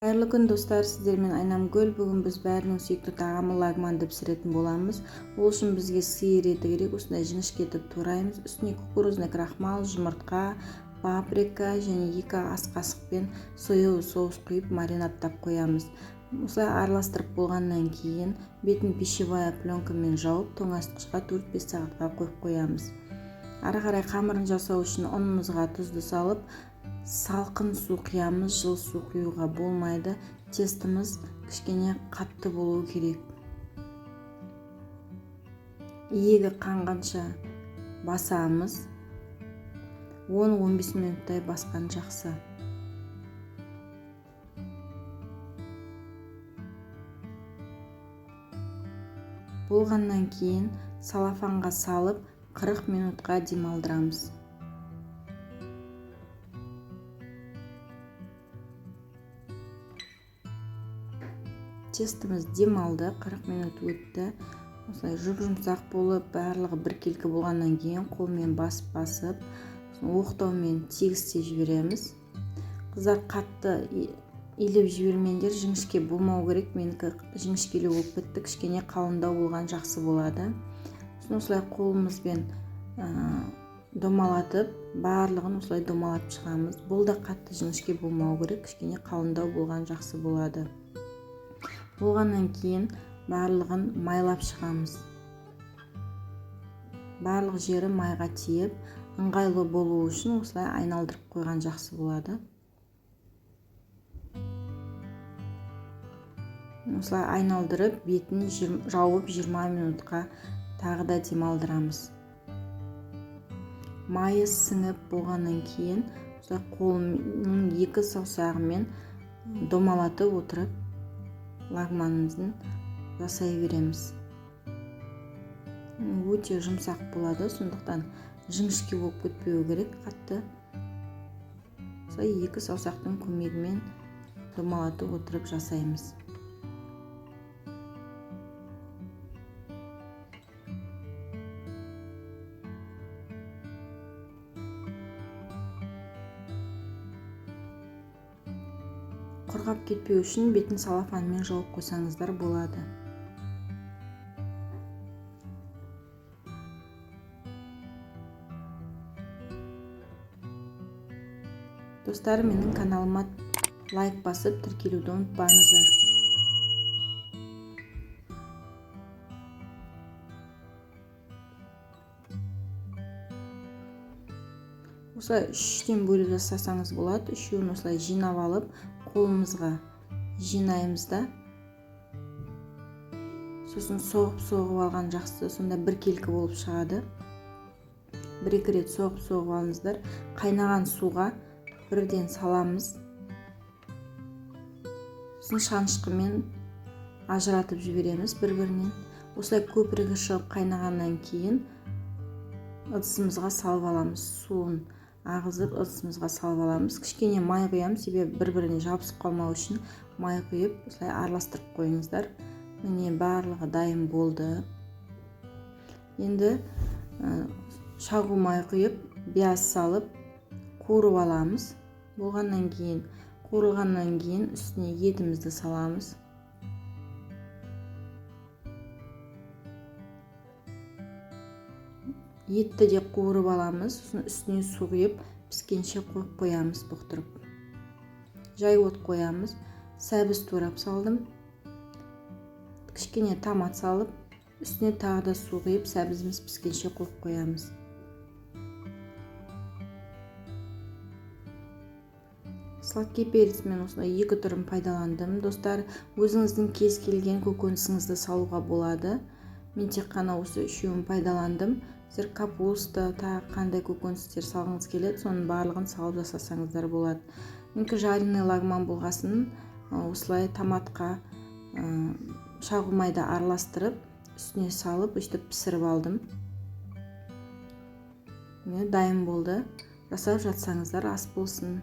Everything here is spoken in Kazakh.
Қайырлы күн достар, сіздермен Айнамгүл. Бүгін біз бәрінің сүйікті тағамы лагманды пісіретін боламыз. Ол үшін бізге сиыр еті керек. Осындай жіңішке етіп тураймыз. Үстіне кукурузный крахмал, жұмыртқа, паприка және 2 ас қасықпен соевый соус құйып маринадтап қоямыз. Осылай араластырып болғаннан кейін бетін пищевая пленкамен жауып тоңазытқышқа 4-5 сағатқа қойып қоямыз. Ары қарай қамырын жасау үшін ұнымызға тұзды салып, салқын су құямыз. Жыл су құюға болмайды. Тестіміз кішкене қатты болуы керек. Иегі қанғанша басамыз. 10-15 минуттай басқан жақсы. Болғаннан кейін салафанға салып 40 минутқа демалдырамыз. Тестіміз демалды, 40 минут өтті. Осылай жұмсақ болып, барлығы біркелкі болғаннан кейін қолмен басып, оқтаумен тегістей жібереміз. Қыздар қатты илеп жібермеңдер, жіңішке болмау керек. Менікі жіңішкелеу болып кетті, кішкене қалыңдау болған жақсы болады. Осылай қолымызбен домалатып, барлығын осылай домалатып шығамыз. Бұл да қатты жіңішке болмау керек, кішкене қалыңдау болған жақсы болады. Болғаннан кейін барлығын майлап шығамыз. Барлық жері майға тиіп, ыңғайлы болу үшін осылай айналдырып қойған жақсы болады. Осылай айналдырып, бетін жауып 20 минутқа тағы да демалдырамыз. Майы сіңіп болғаннан кейін қолымның 2 саусағымен домалатып отырып лагманымызды жасай береміз. Өте жұмсақ болады, сондықтан жіңішке болып кетпеу керек, қатты. 2 саусақтың көмегімен домалатып отырып жасаймыз. Құрғап кетпеу үшін бетін салафанмен жауып қойсаңыздар болады. Достар, менің каналыма лайк басып, тіркелуді ұмытпаңыздар. Осылай 3-тен бөліп жасасаңыз болады. 3-еуін осылай жинап алып, қолымызға жинаймыз да. Сосын соғып алған жақсы, сонда біркелкі болып шығады. 1-2 рет соғып алыңыздар. Қайнаған суға бірден саламыз. Сосын шанышқымен ажыратып жібереміз бір-бірінен. Осылай көпірігі шығып қайнағаннан кейін ыдысымызға салып аламыз. Суын ағызып ыдысымызға салып аламыз. Кішкене май құямыз, себебі бір-біріне жабысып қалмау үшін май құйып, осылай араластырып қойыңыздар. Міне барлығы дайын болды. Енді шағу май құйып, бияз салып, қуырып аламыз. Болғаннан кейін, қуырылғаннан кейін үстіне етімізді саламыз. Етті де қуырып аламыз, үстіне су құйып, піскенше қойып қоямыз бұқтырып. Жай от қоямыз. Сәбіз турап салдым. Кішкене томат салып, үстіне тағы да су құйып, сәбізіміз піскенше қойып қоямыз. Сладкий перецмен осылай 2 түрін пайдаландым. Достар, өзіңіздің кез келген көкөнісіңізді салуға болады. Мен тек қана осы 3-еуін пайдаландым. Сіздер капуста, тағы қандай көкөністер салғыңыз келеді, соның барлығын салып жасасаңыздар болады. Менікі жареный лагман болғасын, осылай томатқа шағу майды араластырып, үстіне салып, өстіп пісіріп алдым. Дайын болды. Жасап жатсаңыздар ас болсын.